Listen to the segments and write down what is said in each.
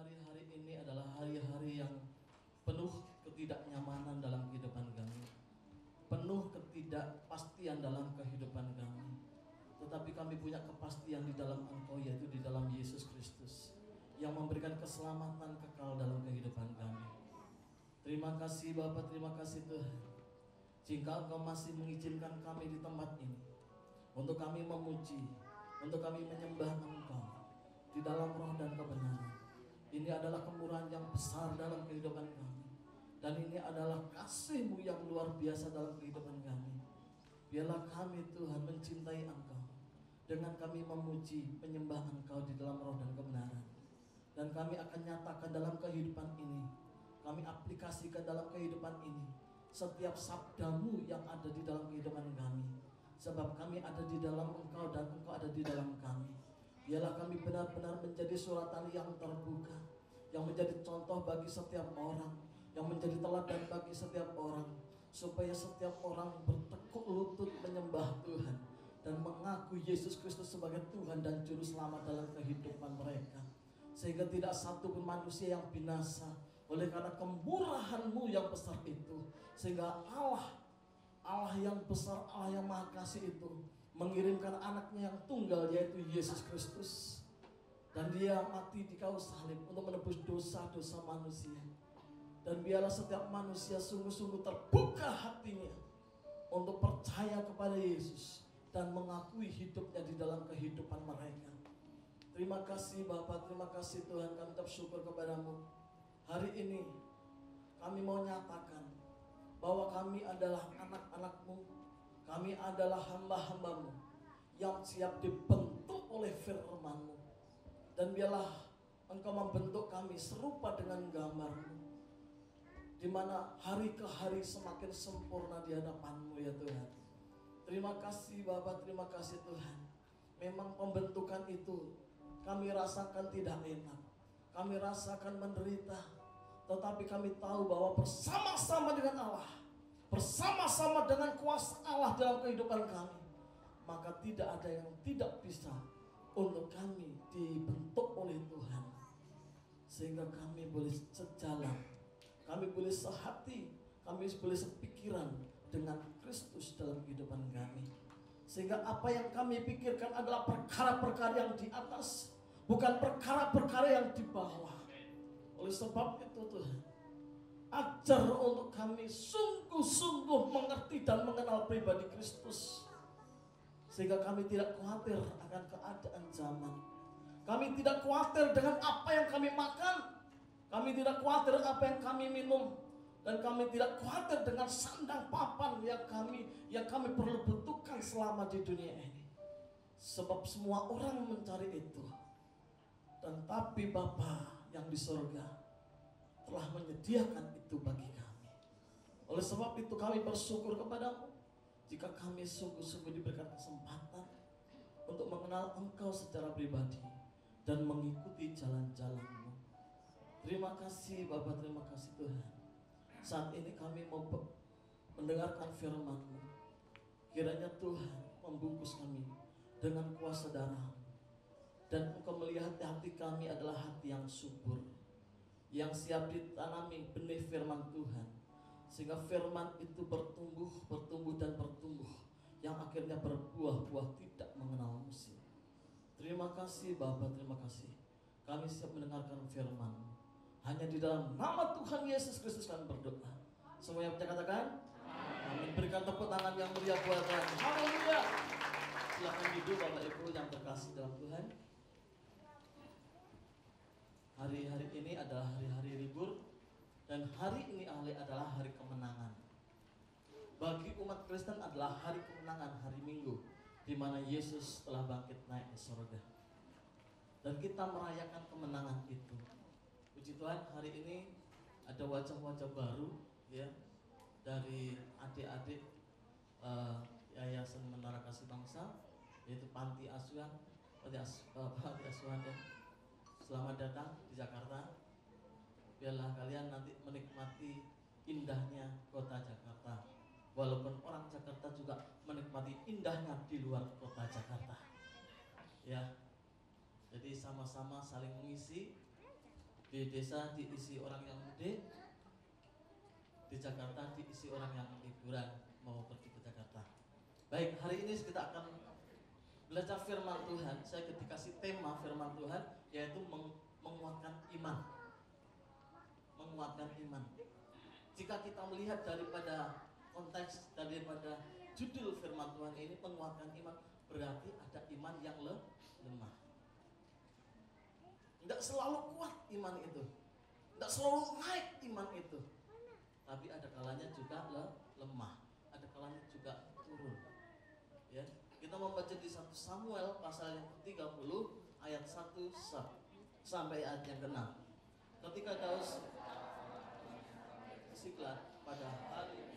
hari-hari ini adalah hari-hari yang penuh ketidaknyamanan dalam kehidupan kami, penuh ketidakpastian dalam kehidupan kami. Tetapi kami punya kepastian di dalam Engkau, yaitu di dalam Yesus Kristus, yang memberikan keselamatan kekal dalam kehidupan kami. Terima kasih Bapa, terima kasih Tuhan, jika Engkau masih mengizinkan kami di tempat ini, untuk kami memuji, untuk kami menyembah Engkau di dalam roh dan kebenaran. Ini adalah kemurahan yang besar dalam kehidupan kami, dan ini adalah kasih-Mu yang luar biasa dalam kehidupan kami. Biarlah kami Tuhan mencintai Engkau dengan kami memuji, menyembah Engkau di dalam roh dan kebenaran. Dan kami akan nyatakan dalam kehidupan ini, kami aplikasikan dalam kehidupan ini setiap sabda-Mu yang ada di dalam kehidupan kami. Sebab kami ada di dalam Engkau dan Engkau ada di dalam kami. Biarlah kami benar-benar menjadi suratan yang terbuka, yang menjadi contoh bagi setiap orang, yang menjadi teladan bagi setiap orang, supaya setiap orang bertekuk lutut menyembah Tuhan dan mengaku Yesus Kristus sebagai Tuhan dan Juru Selamat dalam kehidupan mereka. Sehingga tidak satu pun manusia yang binasa oleh karena kemurahan-Mu yang besar itu. Sehingga Allah yang besar, Allah yang maha kasih itu mengirimkan anaknya yang tunggal, yaitu Yesus Kristus. Dan Dia mati di kayu salib untuk menebus dosa-dosa manusia. Dan biarlah setiap manusia sungguh-sungguh terbuka hatinya untuk percaya kepada Yesus dan mengakui hidupnya di dalam kehidupan mereka. Terima kasih Bapa, terima kasih Tuhan, kami tetap syukur kepada-Mu. Hari ini kami mau nyatakan bahwa kami adalah anak-anak-Mu, kami adalah hamba-hamba-Mu yang siap dibentuk oleh firman-Mu. Dan biarlah Engkau membentuk kami serupa dengan gambar-Mu, di mana hari ke hari semakin sempurna di hadapan-Mu ya Tuhan. Terima kasih Bapa, terima kasih Tuhan. Memang pembentukan itu kami rasakan tidak enak, kami rasakan menderita, tetapi kami tahu bahwa bersama-sama dengan Allah, bersama-sama dengan kuasa Allah dalam kehidupan kami, maka tidak ada yang tidak bisa untuk kami dibentuk oleh Tuhan. Sehingga kami boleh sejalan, kami boleh sehati, kami boleh sepikiran dengan Kristus dalam kehidupan kami. Sehingga apa yang kami pikirkan adalah perkara-perkara yang di atas, bukan perkara-perkara yang di bawah. Oleh sebab itu Tuhan, ajar untuk kami sungguh-sungguh mengerti dan mengenal pribadi Kristus, sehingga kami tidak khawatir akan keadaan zaman. Kami tidak khawatir dengan apa yang kami makan, kami tidak khawatir apa yang kami minum, dan kami tidak khawatir dengan sandang papan yang kami perlu butuhkan selama di dunia ini. Sebab semua orang mencari itu, dan tapi Bapa yang di surga telah menyediakan itu bagi kami. Oleh sebab itu kami bersyukur kepada-Mu jika kami sungguh-sungguh diberikan kesempatan untuk mengenal Engkau secara pribadi dan mengikuti jalan-jalan-Mu. Terima kasih Bapa, terima kasih Tuhan. Saat ini kami mau mendengarkan firman-Mu. Kiranya Tuhan membungkus kami dengan kuasa darah-Mu, dan Engkau melihat hati kami adalah hati yang subur, yang siap ditanami benih firman Tuhan, sehingga firman itu bertumbuh dan bertumbuh, yang akhirnya berbuah-buah tidak mengenal musim. Terima kasih Bapa, terima kasih. Kami siap mendengarkan firman-Mu. Hanya di dalam nama Tuhan Yesus Kristus kami berdoa. Semuanya bisa katakan amin. Berikan tepuk tangan yang meriah buat Tuhan. Haleluya. Silakan duduk Bapak Ibu yang terkasih dalam Tuhan. Hari-hari ini adalah hari-hari libur, dan hari ini adalah hari kemenangan. Bagi umat Kristen adalah hari kemenangan, hari Minggu, di mana Yesus telah bangkit naik ke surga. Dan kita merayakan kemenangan itu. Puji Tuhan, hari ini ada wajah-wajah baru ya, dari adik-adik Yayasan Menara Kasih Bangsa, yaitu Panti Asuhan ya. Selamat datang di Jakarta. Biarlah kalian nanti menikmati indahnya kota Jakarta, walaupun orang Jakarta juga menikmati indahnya di luar kota Jakarta ya. Jadi sama-sama saling mengisi Di desa diisi orang yang mudik, di Jakarta diisi orang yang liburan mau pergi ke Jakarta. Baik, hari ini kita akan belajar firman Tuhan. Saya dikasih tema firman Tuhan yaitu menguatkan iman. Menguatkan iman. Jika kita melihat daripada konteks, daripada judul firman Tuhan ini, menguatkan iman, berarti ada iman yang lemah. Tidak selalu kuat iman itu, tidak selalu naik iman itu, tapi ada kalanya juga lemah, ada kalanya juga turun. Ya, kita membaca di 1 Samuel pasal yang ke-30 ayat 1 sampai ayat yang ke-6. Ketika Daud Siklag pada hari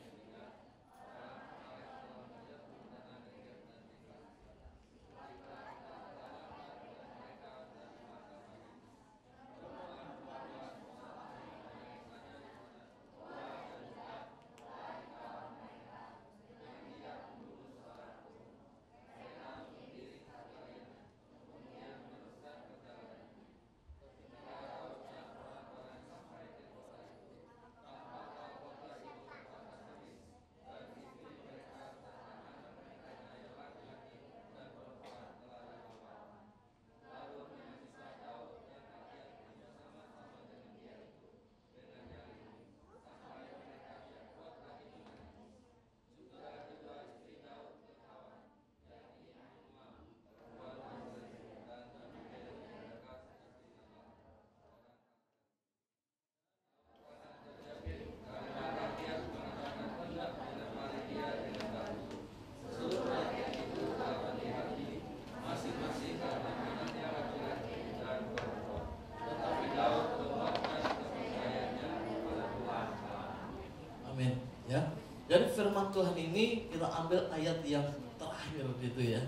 dari firman Tuhan ini kita ambil ayat yang terakhir gitu ya.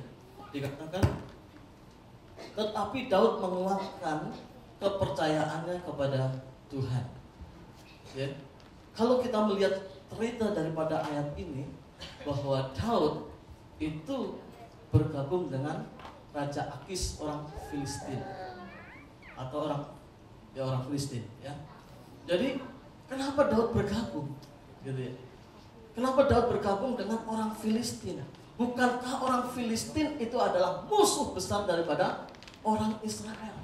Dikatakan, tetapi Daud menguatkan kepercayaannya kepada Tuhan. Ya. Kalau kita melihat cerita daripada ayat ini, bahwa Daud itu bergabung dengan Raja Akis orang Filistin atau orang Filistin. Ya. Jadi kenapa Daud bergabung? Gitu ya. Kenapa Daud bergabung dengan orang Filistin? Bukankah orang Filistin itu adalah musuh besar daripada orang Israel?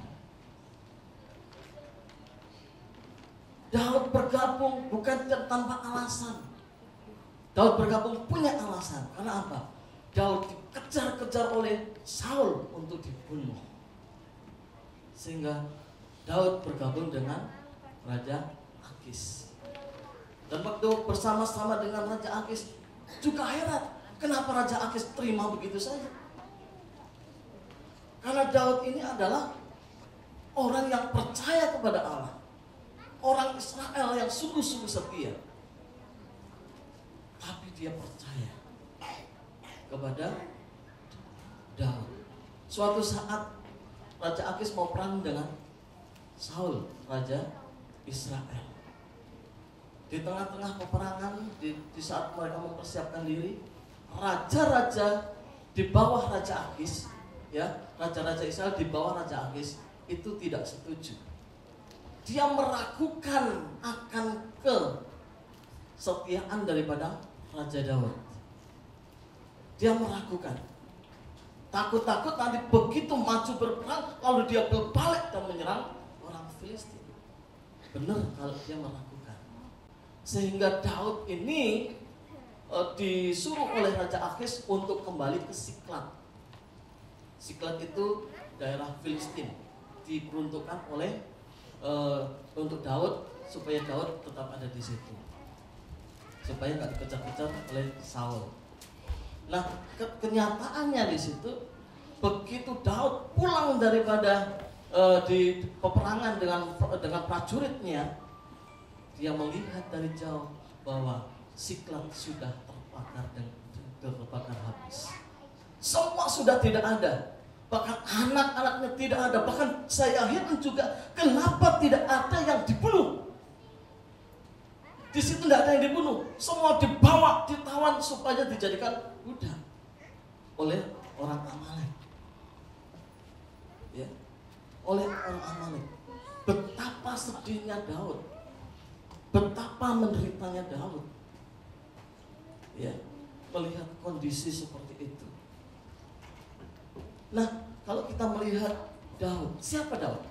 Daud bergabung bukan tanpa alasan. Daud bergabung punya alasan. Karena apa? Daud dikejar-kejar oleh Saul untuk dibunuh. Sehingga Daud bergabung dengan Raja Akis. Dan waktu bersama-sama dengan Raja Akis juga heran, kenapa Raja Akis terima begitu saja? Karena Daud ini adalah orang yang percaya kepada Allah, orang Israel yang sungguh-sungguh setia. Tapi dia percaya kepada Daud. Suatu saat Raja Akis mau perang dengan Saul, Raja Israel. Di tengah-tengah peperangan, di saat mereka mempersiapkan diri, raja-raja di bawah Raja Akis, ya, raja-raja Israel di bawah Raja Akis itu tidak setuju. Dia meragukan akan kesetiaan daripada Raja Daud. Dia meragukan, takut-takut nanti begitu maju berperang, lalu dia berbalik dan menyerang orang Filistin. Benar kalau dia meragukan. Sehingga Daud ini disuruh oleh Raja Akis untuk kembali ke Siklag. Siklag itu daerah Filistin, diperuntukkan oleh untuk Daud supaya Daud tetap ada di situ, supaya nggak dikejar-kejar oleh Saul. Nah, kenyataannya di situ, begitu Daud pulang daripada di peperangan dengan prajuritnya, dia melihat dari jauh bahwa Siklag sudah terbakar dan terbakar habis. Semua sudah tidak ada. Bahkan anak-anaknya tidak ada. Bahkan saya heran juga, kenapa tidak ada yang dibunuh? Di situ tidak ada yang dibunuh. Semua dibawa, ditawan supaya dijadikan budak oleh orang Amalek. Ya, oleh orang Amalek. betapa sedihnya Daud, betapa menderitanya Daud, ya, melihat kondisi seperti itu. Nah, kalau kita melihat Daud, siapa Daud?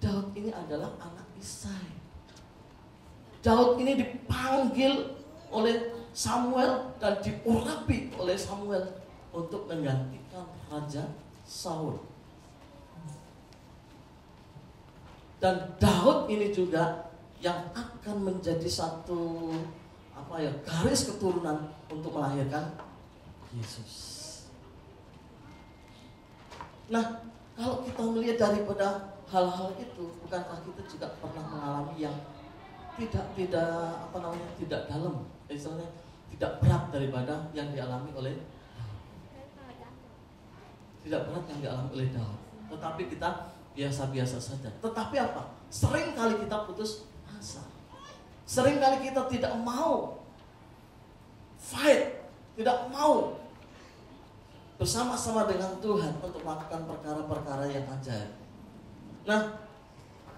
Daud ini adalah anak Isai. Daud ini dipanggil oleh Samuel dan diurapi oleh Samuel untuk menggantikan Raja Saul. Dan Daud ini juga yang akan menjadi satu garis keturunan untuk melahirkan Yesus. Nah, kalau kita melihat daripada hal-hal itu, bukankah kita juga pernah mengalami yang tidak dalam, misalnya tidak berat daripada yang dialami oleh Daud. Tetapi kita biasa-biasa saja. Tetapi apa? Sering kali kita putus asa. Sering kali kita tidak mau fight, tidak mau bersama-sama dengan Tuhan untuk melakukan perkara-perkara yang ajaib. Nah,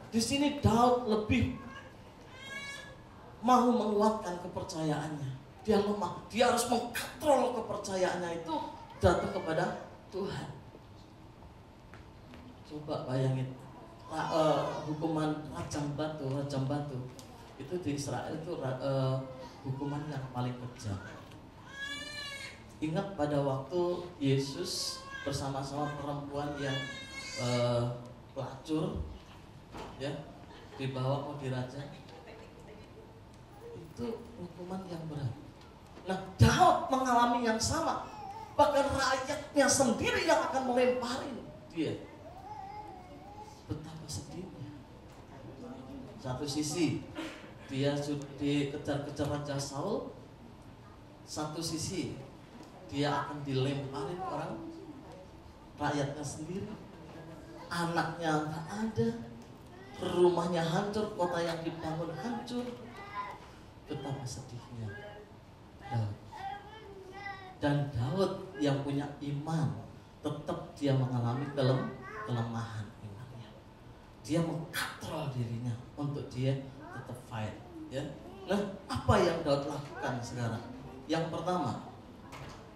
di sini Daud lebih mau menguatkan kepercayaannya. Dia lemah, dia harus mengkontrol kepercayaannya itu datang kepada Tuhan. Coba bayangin, hukuman rajam batu itu di Israel itu hukuman yang paling kejam. Ingat pada waktu Yesus bersama-sama perempuan yang pelacur, ya, dibawa mau dirajam, itu hukuman yang berat. Nah, Daud mengalami yang sama, bahkan rakyatnya sendiri yang akan melempari dia. Betapa sedihnya. Satu sisi dia sudah dikejar-kejar Raja Saul, satu sisi dia akan dilemparin orang rakyatnya sendiri, anaknya nggak ada, rumahnya hancur, kota yang dibangun hancur. Betapa sedihnya Daud. Dan Daud yang punya iman, tetap dia mengalami kelemahan imannya. Dia mengkontrol dirinya untuk dia tetap fight, ya. Nah, apa yang Daud lakukan sekarang? Yang pertama,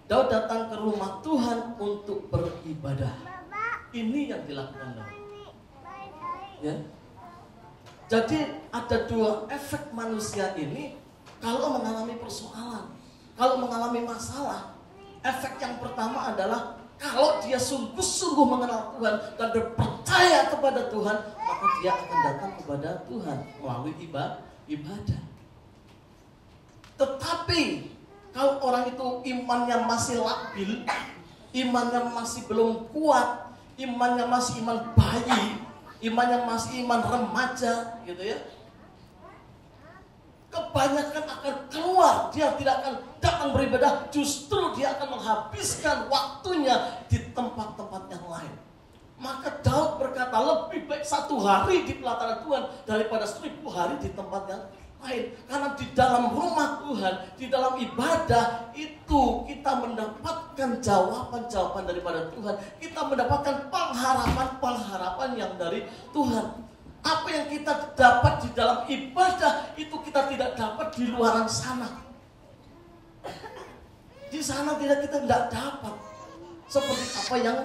Daud datang ke rumah Tuhan untuk beribadah. Ini yang dilakukan Daud, ya. Jadi ada dua efek manusia ini kalau mengalami persoalan, kalau mengalami masalah. Efek yang pertama adalah kalau dia sungguh-sungguh mengenal Tuhan dan percaya kepada Tuhan, maka dia akan datang kepada Tuhan melalui ibadah. Tetapi kalau orang itu imannya masih labil, imannya masih belum kuat, imannya masih iman bayi, imannya masih iman remaja, gitu ya, kebanyakan akan keluar, dia tidak akan datang beribadah, justru dia akan menghabiskan waktunya di tempat-tempat yang lain. Maka Daud berkata, lebih baik 1 hari di pelataran Tuhan daripada 1000 hari di tempat yang lain. Karena di dalam rumah Tuhan, di dalam ibadah itu kita mendapatkan jawaban-jawaban daripada Tuhan. Kita mendapatkan pengharapan-pengharapan yang dari Tuhan. Apa yang kita dapat di dalam ibadah itu kita tidak dapat di luaran sana. Di sana kita tidak dapat seperti apa yang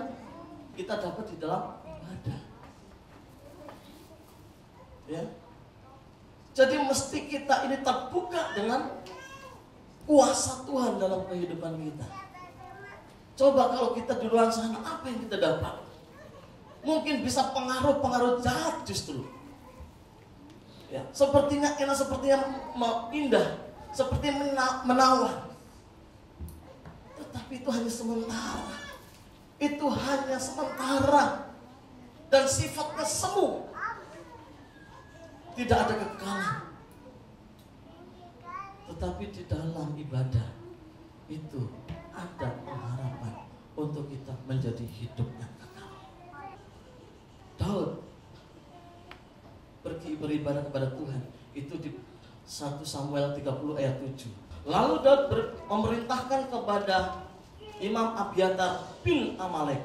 kita dapat di dalam ibadah. Ya. Jadi mesti kita ini terbuka dengan kuasa Tuhan dalam kehidupan kita. Coba kalau kita di luar sana, apa yang kita dapat? Mungkin bisa pengaruh-pengaruh jahat justru. Ya, sepertinya enak, sepertinya indah, seperti menawan. Tetapi itu hanya sementara. Itu hanya sementara. Dan sifatnya semu. Tidak ada kekekalan. Tetapi di dalam ibadah itu ada pengharapan untuk kita menjadi hidup yang kekal. Daud pergi beribadah kepada Tuhan itu di 1 Samuel 30 ayat 7. Lalu Daud memerintahkan kepada Imam Abiatar bin Amalek,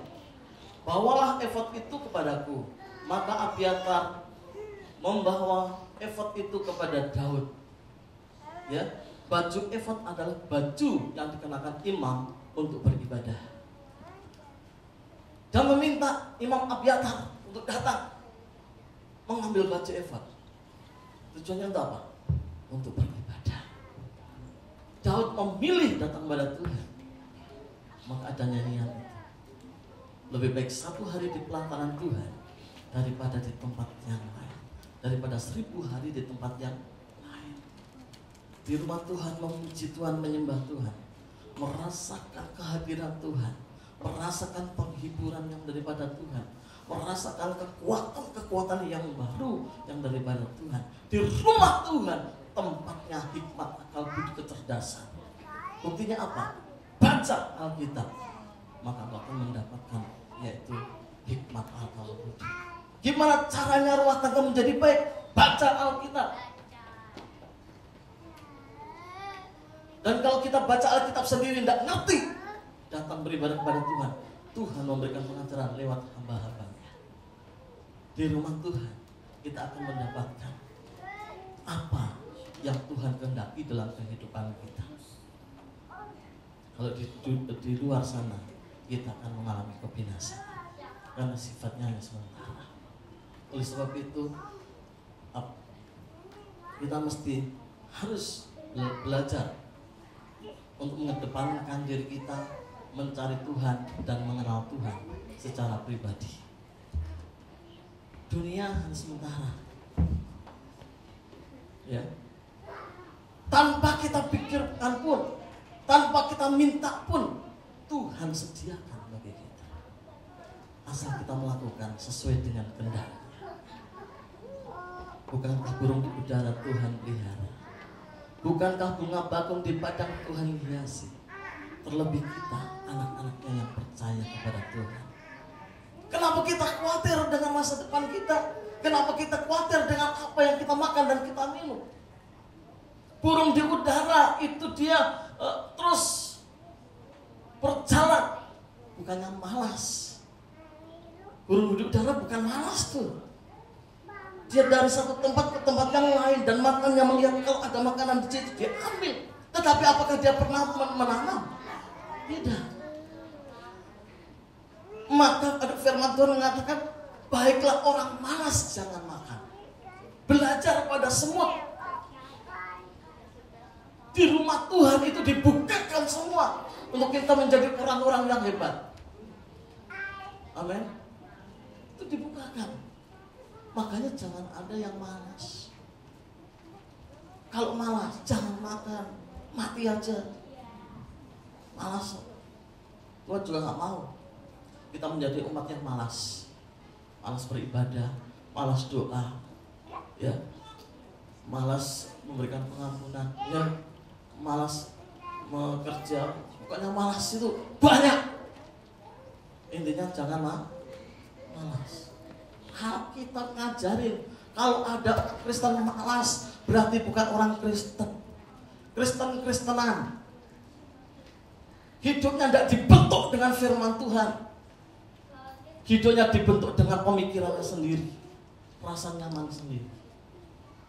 bawalah efod itu kepadaku. Maka Abiatar membawa efod itu kepada Daud. Ya, baju efod adalah baju yang dikenakan imam untuk beribadah. Dan meminta Imam Abiatar untuk datang mengambil baju efod. Tujuannya untuk apa? Untuk beribadah. Daud memilih datang kepada Tuhan. Maka ada nyanyian itu. Lebih baik 1 hari di pelataran Tuhan daripada di tempat yang lain, daripada 1000 hari di tempat yang lain. Di rumah Tuhan memuji Tuhan, menyembah Tuhan, merasakan kehadiran Tuhan, merasakan penghiburan yang daripada Tuhan, merasakan kekuatan yang baru yang daripada Tuhan. Di rumah Tuhan tempatnya hikmat, akal budi, kecerdasan. Buktinya apa? Baca Alkitab, maka kau akan mendapatkan yaitu hikmat, akal budi. Gimana caranya rumah tangga menjadi baik? Baca Alkitab. Dan kalau kita baca Alkitab sendiri tidak ngerti, datang beribadah kepada Tuhan, Tuhan memberikan pengajaran lewat hamba-hambanya. Di rumah Tuhan kita akan mendapatkan apa yang Tuhan kehendaki dalam kehidupan kita. Kalau di luar sana kita akan mengalami kebinasaan karena sifatnya hanya sementara. Oleh sebab itu kita mesti harus belajar untuk mengedepankan diri kita, mencari Tuhan dan mengenal Tuhan secara pribadi. Dunia hanya sementara, ya. Tanpa kita pikirkan pun, tanpa kita minta pun, Tuhan sediakan bagi kita. Asal kita melakukan sesuai dengan kehendaknya. Bukankah burung di udara Tuhan pelihara? Bukankah bunga bakung di padang Tuhan hiasi? Terlebih kita, anak-anaknya yang percaya kepada Tuhan. Kenapa kita khawatir dengan masa depan kita? Kenapa kita khawatir dengan apa yang kita makan dan kita minum? Burung di udara itu dia terus berjalan, bukannya malas. Burung di udara bukan malas tuh. Dia dari satu tempat ke tempat yang lain dan makannya, melihat kalau ada makanan di situ dia ambil. Tetapi apakah dia pernah menanam? Tidak. Maka ada firman Tuhan mengatakan, baiklah orang malas jangan makan. Belajar pada semua. Di rumah Tuhan itu dibukakan semua untuk kita menjadi orang-orang yang hebat. Amin. Itu dibukakan. Makanya jangan ada yang malas. Kalau malas jangan makan, mati aja. Malas, Tuhan juga gak mau kita menjadi umat yang malas. Malas beribadah, malas doa, ya, malas memberikan pengampunan, ya, malas bekerja. Bukannya malas itu banyak. Intinya jangan malas. Kita ngajarin kalau ada Kristen malas berarti bukan orang Kristen. Kristen-Kristenan. Hidupnya tidak dibentuk dengan firman Tuhan. Hidupnya dibentuk dengan pemikirannya sendiri, rasa nyaman sendiri.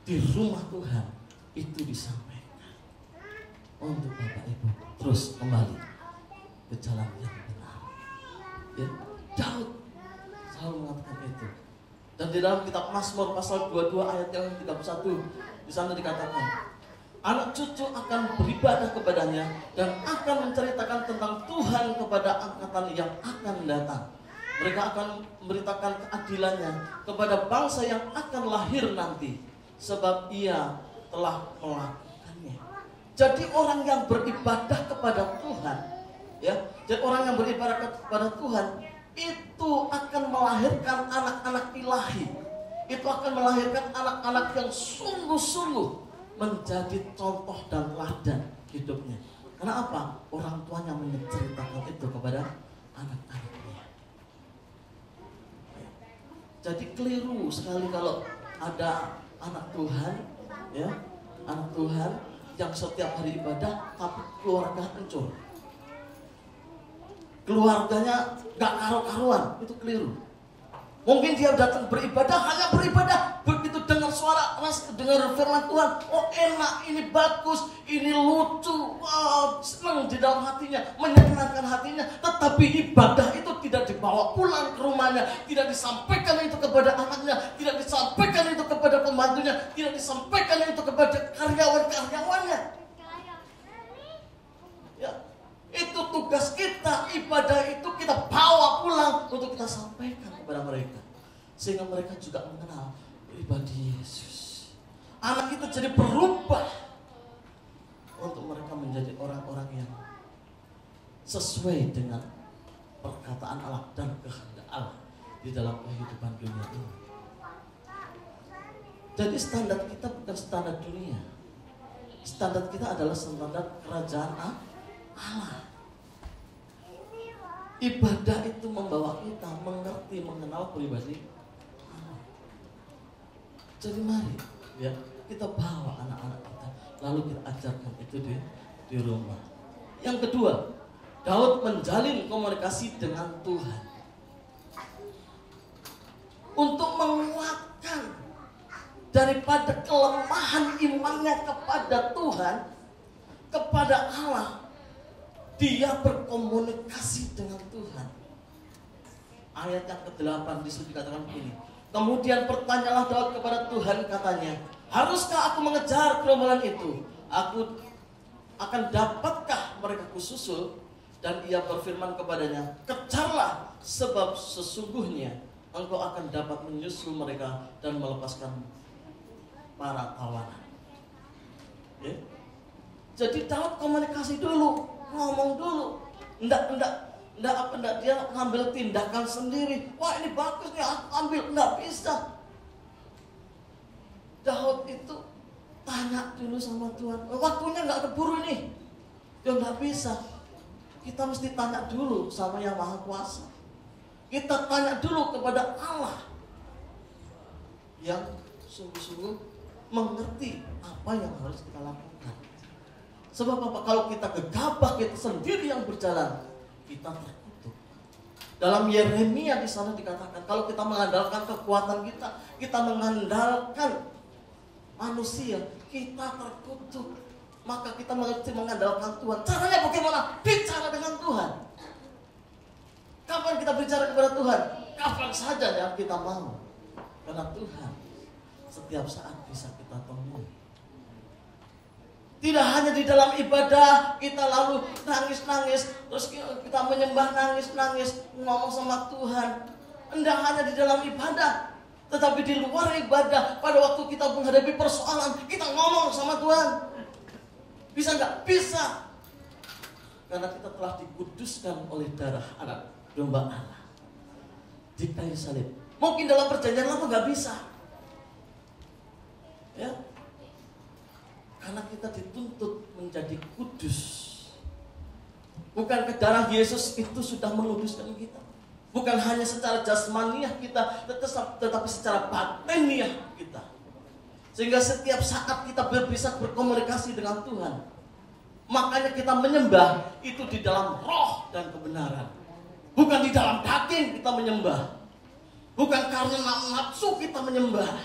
Di rumah Tuhan itu disampaikan untuk Bapak Ibu terus kembali ke jalan yang benar. Ya, Daud selalu mengatakan itu. Dan di dalam kitab Mazmur pasal 22 ayat yang 31 di sana dikatakan, anak cucu akan beribadah kepadanya dan akan menceritakan tentang Tuhan kepada angkatan yang akan datang. Mereka akan memberitakan keadilannya kepada bangsa yang akan lahir nanti, sebab ia telah melakukannya. Jadi orang yang beribadah kepada Tuhan, ya, jadi orang yang beribadah kepada Tuhan itu akan melahirkan anak-anak ilahi. Itu akan melahirkan anak-anak yang sungguh-sungguh menjadi contoh dan teladan hidupnya. Karena apa? Orang tuanya menceritakan itu kepada anak-anaknya. Jadi keliru sekali kalau ada anak Tuhan, ya, anak Tuhan yang setiap hari ibadah tapi keluarga hancur. Keluarganya gak karu-karuan, itu keliru. Mungkin dia datang beribadah, hanya beribadah, begitu dengar suara, dengar firman Tuhan, oh enak, ini bagus, ini lucu, wow, senang di dalam hatinya, menyenangkan hatinya. Tetapi ibadah itu tidak dibawa pulang ke rumahnya, tidak disampaikan itu kepada anaknya, tidak disampaikan itu kepada pembantunya, tidak disampaikan itu kepada karyawan-karyawannya. Ya, itu tugas kita. Ibadah itu kita bawa pulang untuk kita sampaikan kepada mereka, sehingga mereka juga mengenal pribadi Yesus. Anak kita jadi berubah untuk mereka menjadi orang-orang yang sesuai dengan perkataan Allah dan kehendak Allah di dalam kehidupan dunia ini. Jadi standar kita bukan standar dunia. Standar kita adalah standar kerajaan Allah. Ibadah itu membawa kita mengerti, mengenal pribadi Allah. Jadi mari ya, kita bawa anak-anak kita, lalu kita ajarkan itu di rumah. Yang kedua, Daud menjalin komunikasi dengan Tuhan untuk menguatkan daripada kelemahan imannya kepada Tuhan, kepada Allah. Dia berkomunikasi dengan Tuhan. Ayat yang ke-8 disitu dikatakan begini. Kemudian bertanyalah Daud kepada Tuhan, katanya, haruskah aku mengejar gerombolan itu? Aku akan dapatkah mereka kususul? Dan ia berfirman kepadanya, kejarlah, sebab sesungguhnya engkau akan dapat menyusul mereka dan melepaskan para tawanan. Ya? Jadi Daud komunikasi dulu, ngomong dulu, enggak dia ngambil tindakan sendiri. Wah ini bagus nih, aku ambil, enggak bisa. Daud itu tanya dulu sama Tuhan, waktunya enggak keburu nih, dia enggak bisa. Kita mesti tanya dulu sama Yang Maha Kuasa. Kita tanya dulu kepada Allah yang sungguh-sungguh mengerti apa yang harus kita lakukan. Sebab apa? Kalau kita gegabah, kita sendiri yang berjalan, kita terkutuk. Dalam Yeremia di sana dikatakan, kalau kita mengandalkan kekuatan kita mengandalkan manusia, kita terkutuk. Maka kita mengerti mengandalkan Tuhan. Caranya bagaimana? Bicara dengan Tuhan. Kapan kita bicara kepada Tuhan? Kapan saja yang kita mau. Karena Tuhan setiap saat bisa kita temui. Tidak hanya di dalam ibadah kita lalu nangis-nangis, terus kita menyembah nangis-nangis, ngomong sama Tuhan. Tidak hanya di dalam ibadah, tetapi di luar ibadah, pada waktu kita menghadapi persoalan, kita ngomong sama Tuhan. Bisa nggak? Bisa. Karena kita telah dikuduskan oleh darah anak domba Allah di kayu salib. Mungkin dalam perjanjian lama nggak bisa, ya, karena kita dituntut menjadi kudus. Bukan ke darah Yesus itu sudah menguduskan kita. Bukan hanya secara jasmaniah kita, tetapi secara batiniah kita. Sehingga setiap saat kita bisa berkomunikasi dengan Tuhan. Makanya kita menyembah itu di dalam roh dan kebenaran. Bukan di dalam daging kita menyembah. Bukan karena nafsu kita menyembah.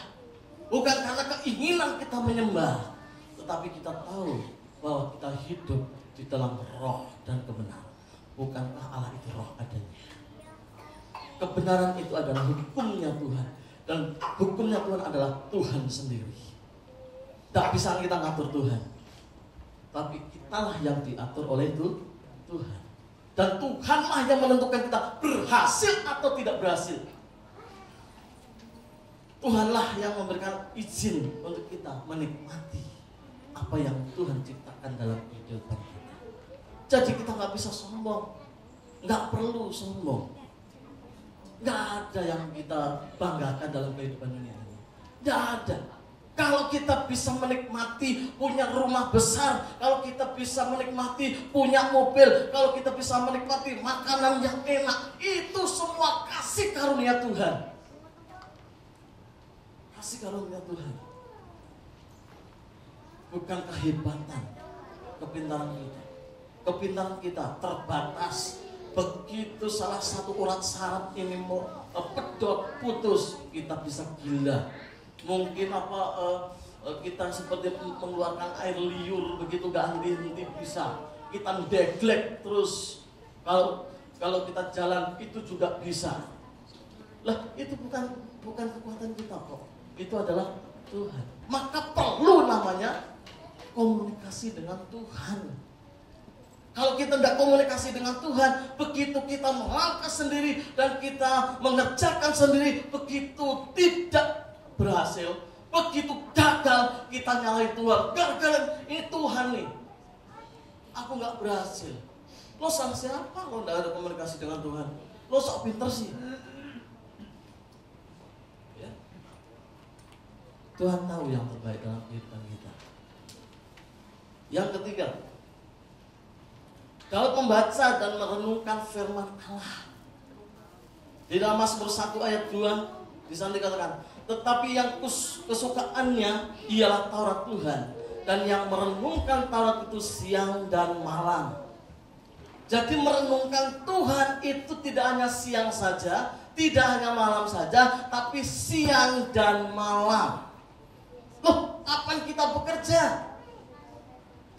Bukan karena keinginan kita menyembah. Tetapi kita tahu bahwa kita hidup di dalam roh dan kebenaran. Bukankah Allah itu roh adanya? Kebenaran itu adalah hukumnya Tuhan. Dan hukumnya Tuhan adalah Tuhan sendiri. Tak bisa kita ngatur Tuhan, tapi kitalah yang diatur oleh Tuhan. Dan Tuhanlah yang menentukan kita berhasil atau tidak berhasil. Tuhanlah yang memberikan izin untuk kita menikmati apa yang Tuhan ciptakan dalam kehidupan kita. Jadi kita nggak bisa sombong, nggak perlu sombong. Nggak ada yang kita banggakan dalam kehidupan dunia ini. Nggak ada. Kalau kita bisa menikmati punya rumah besar, kalau kita bisa menikmati punya mobil, kalau kita bisa menikmati makanan yang enak, itu semua kasih karunia Tuhan. Kasih karunia Tuhan. Bukan kehebatan, kepintaran kita. Kepintaran kita terbatas. Begitu salah satu urat saraf ini mau pedot putus, kita bisa gila, Mungkin kita seperti mengeluarkan air liur begitu gak henti-henti bisa. Kita deglek terus. Kalau kita jalan itu juga bisa. Lah itu bukan kekuatan kita kok. Itu adalah Tuhan. Maka perlu namanya komunikasi dengan Tuhan. Kalau kita tidak komunikasi dengan Tuhan, begitu kita melangkah sendiri dan kita mengerjakan sendiri, begitu tidak berhasil, begitu gagal, kita nyalahin Tuhan. Gagal, ini Tuhan nih. Aku nggak berhasil. Lo sama siapa lo nggak ada komunikasi dengan Tuhan? Lo sok pinter sih. Ya. Tuhan tahu yang terbaik dalam kehidupan kita. Yang ketiga, Daud membaca dan merenungkan firman Allah. Di dalam Mazmur 1 ayat 2 di sana dikatakan, tetapi yang kesukaannya ialah Taurat Tuhan, dan yang merenungkan Taurat itu siang dan malam. Jadi merenungkan Tuhan itu tidak hanya siang saja, tidak hanya malam saja, tapi siang dan malam. Loh, kapan kita bekerja?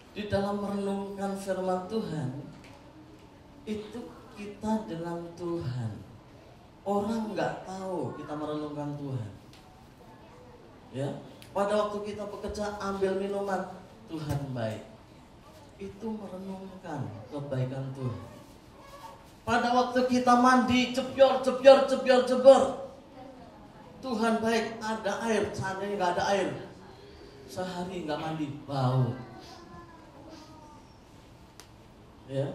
Di dalam merenungkan firman Tuhan, itu kita dengan Tuhan. Orang nggak tahu kita merenungkan Tuhan. Ya, pada waktu kita bekerja ambil minuman, Tuhan baik. Itu merenungkan kebaikan Tuhan. Pada waktu kita mandi, jebor, Tuhan baik, ada air. Seandainya nggak ada air, sehari nggak mandi, bau. Ya.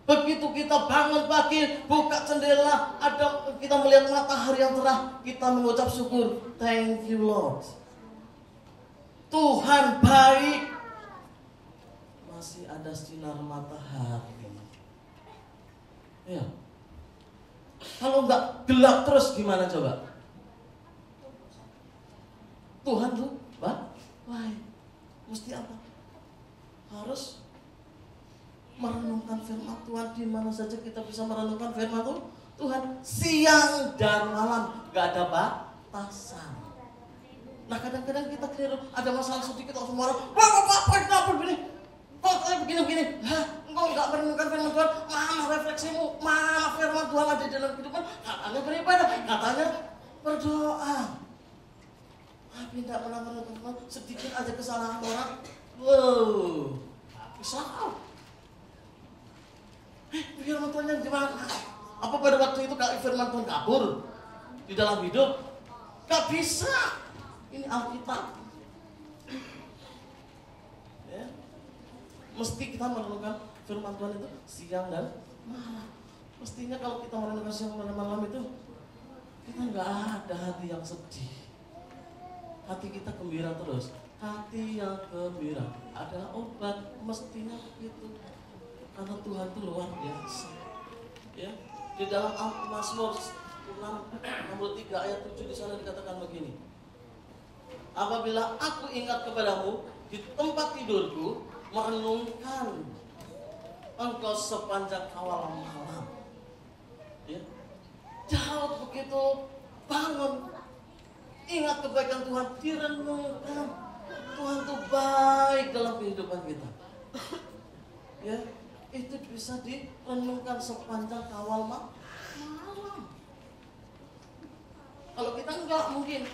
Begitu kita bangun pagi, buka jendela, kita melihat matahari yang cerah, kita mengucap syukur, thank you Lord. Tuhan baik. Masih ada sinar matahari. Ya. Kalau nggak gelap terus gimana coba? Tuhan tuh baik. Mesti apa? Harus merenungkan firman Tuhan. Di mana saja kita bisa merenungkan firman Tuhan, siang dan malam, gak ada batasan. Nah kadang-kadang kita keliru, ada masalah sedikit langsung marah, apa begini, kok kayak begini, engkau gak merenungkan firman Tuhan, mana refleksimu, mana firman Tuhan ada di dalam kehidupan, katanya beribadah, katanya berdoa, tapi tidak pernah merenungkan sedikit aja kesalahan orang, salah. Firman Tuhan yang gimana? Apa pada waktu itu firman Tuhan kabur di dalam hidup? Gak bisa. Ini Alkitab. Ya. Mesti kita merenungkan firman Tuhan itu siang dan malam. Mestinya kalau kita merenungkan siang dan malam itu, kita gak ada hati yang sedih. Hati kita gembira terus. Hati yang gembira adalah obat. Mestinya begitu. Karena Tuhan itu luar biasa. Ya, di dalam Mazmur 3 ayat 7 di sana dikatakan begini. Apabila aku ingat kepadamu di tempat tidurku, merenungkan engkau sepanjang awal malam. Ya. Daud begitu bangun, ingat kebaikan Tuhan, direnungkan. Tuhan itu baik dalam kehidupan kita. Ya. Itu bisa direnungkan sepanjang awal malam. Kalau kita enggak mungkin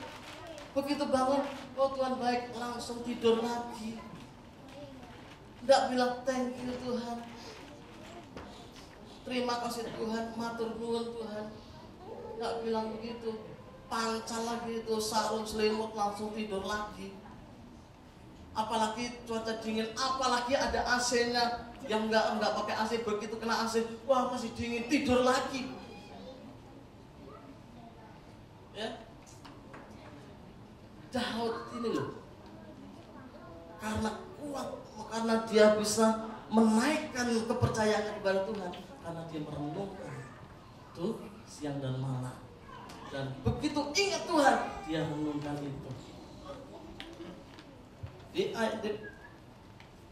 begitu bangun, oh Tuhan baik, langsung tidur lagi. Enggak bilang thank you Tuhan, terima kasih Tuhan, matur nuwun Tuhan. Enggak bilang begitu, pancal lagi itu sarung selimut langsung tidur lagi. Apalagi cuaca dingin, apalagi ada AC-nya. Yang enggak pakai AC, begitu kena AC, wah masih dingin, tidur lagi. Ya. Daud ini loh, karena kuat, karena dia bisa menaikkan kepercayaannya kepada Tuhan, karena dia merenungkan tuh siang dan malam, dan begitu ingat Tuhan, dia renungkan itu.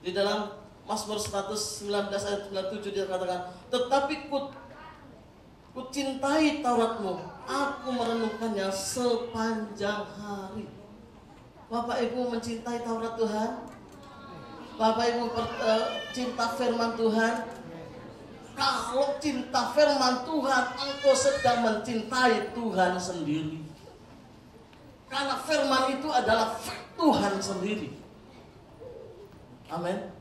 Di dalam Mazmur 119 ayat 97 dia katakan, Ku cintai Tauratmu, aku merenungkannya sepanjang hari. Bapak Ibu mencintai Taurat Tuhan? Bapak Ibu cinta firman Tuhan? Kalau cinta firman Tuhan, engkau sedang mencintai Tuhan sendiri. Karena firman itu adalah Tuhan sendiri. Amin.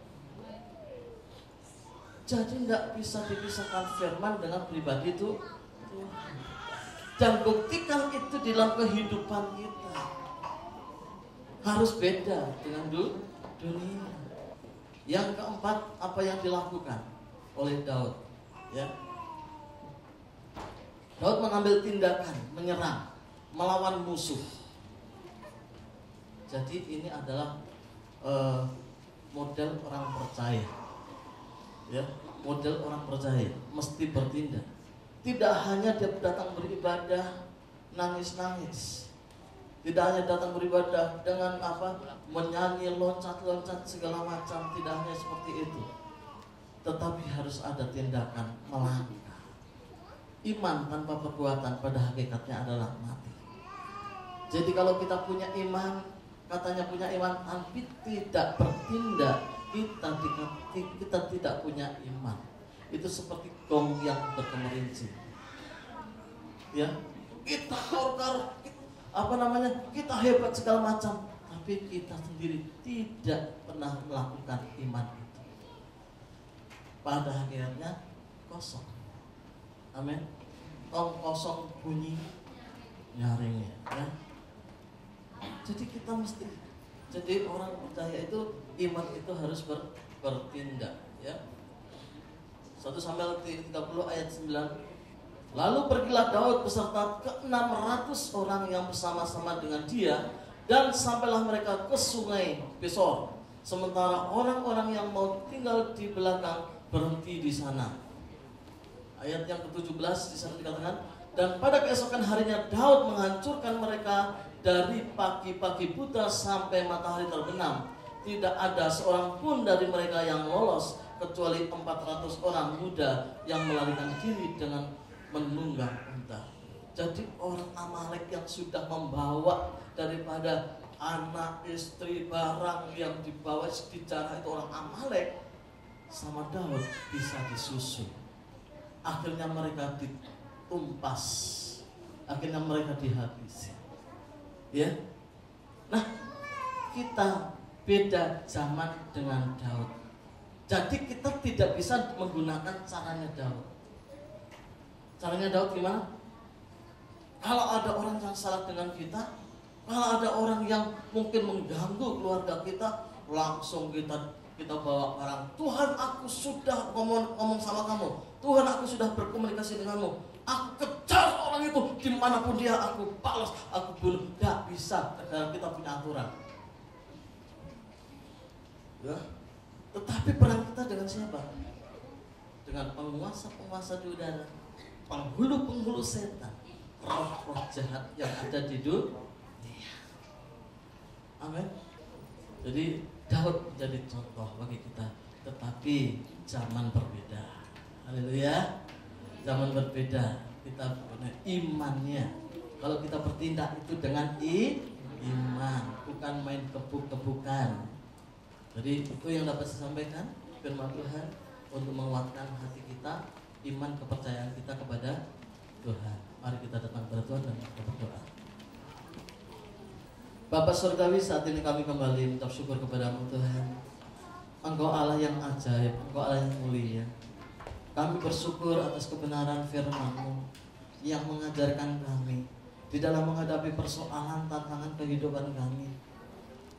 Jadi tidak bisa dipisahkan firman dengan pribadi itu. Dan buktikan itu di dalam kehidupan kita. Harus beda dengan dunia. Yang keempat, apa yang dilakukan oleh Daud? Ya. Daud mengambil tindakan, menyerang, melawan musuh. Jadi ini adalah model orang percaya. Ya, model orang percaya mesti bertindak. Tidak hanya dia datang beribadah nangis-nangis. Tidak hanya datang beribadah dengan menyanyi, loncat-loncat segala macam. Tidak hanya seperti itu. Tetapi harus ada tindakan melangkah. Iman tanpa perbuatan pada hakikatnya adalah mati. Jadi kalau kita punya iman, katanya punya iman tapi tidak bertindak, kita tidak punya iman. Itu seperti gong yang berkemerinci. Ya, kita kita hebat segala macam, tapi kita sendiri tidak pernah melakukan iman itu. Pada akhirnya kosong. Amin. Tong kosong bunyi nyaringnya. Ya. Jadi kita mesti, jadi orang percaya itu iman itu harus bertindak. Ya. 1 Samuel 30 ayat 9. Lalu pergilah Daud beserta ke-600 orang yang bersama-sama dengan dia, dan sampailah mereka ke sungai Besor. Sementara orang-orang yang mau tinggal di belakang berhenti di sana. Ayat yang ke-17 di sana dikatakan, dan pada keesokan harinya Daud menghancurkan mereka dari pagi-pagi buta sampai matahari terbenam. Tidak ada seorang pun dari mereka yang lolos, kecuali 400 orang muda yang melarikan diri dengan menunggang unta. Jadi orang Amalek yang sudah membawa daripada anak, istri, barang yang dibawa dijarah itu orang Amalek, sama Daud bisa disusul. Akhirnya mereka ditumpas, akhirnya mereka dihabisi. Ya, nah kita beda zaman dengan Daud. Jadi kita tidak bisa menggunakan caranya Daud. Caranya Daud gimana? Kalau ada orang yang salah dengan kita, kalau ada orang yang mungkin mengganggu keluarga kita, langsung kita bawa barang. Tuhan, aku sudah ngomong sama kamu. Tuhan, aku sudah berkomunikasi denganmu. Aku kejar orang itu dimanapun dia, aku balas, aku bunuh. Gak bisa, karena kita punya aturan. Ya. Tetapi perang kita dengan siapa? Dengan penguasa-penguasa di udara, penghulu-penghulu setan, roh-roh jahat yang ada di dunia. Amin. Jadi Daud menjadi contoh bagi kita, tetapi zaman berbeda. Haleluya. Zaman berbeda. Kita punya imannya. Kalau kita bertindak itu dengan iman, bukan main kebuk-kebukan. Jadi itu yang dapat saya sampaikan firman Tuhan untuk menguatkan hati kita, iman kepercayaan kita kepada Tuhan. Mari kita datang kepada Tuhan dan kita berdoa. Bapa Surgawi, saat ini kami kembali mengucap syukur kepada-Mu Tuhan. Engkau Allah yang ajaib, Engkau Allah yang mulia. Kami bersyukur atas kebenaran firman-Mu yang mengajarkan kami di dalam menghadapi persoalan tantangan kehidupan kami.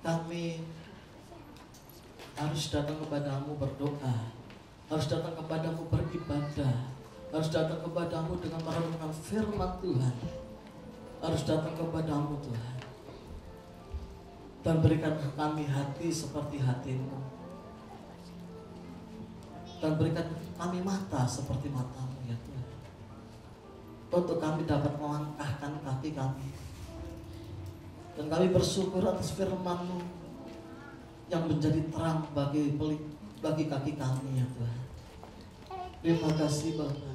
Kami harus datang kepadamu berdoa, harus datang kepadamu beribadah, harus datang kepadamu dengan merenungkan firman Tuhan, harus datang kepadamu Tuhan, dan berikan kami hati seperti hati-Mu, dan berikan kami mata seperti mata-Mu ya Tuhan, untuk kami dapat melangkahkan kaki kami. Dan kami bersyukur atas firman-Mu yang menjadi terang bagi kaki kami ya Tuhan. Terima kasih Bapa.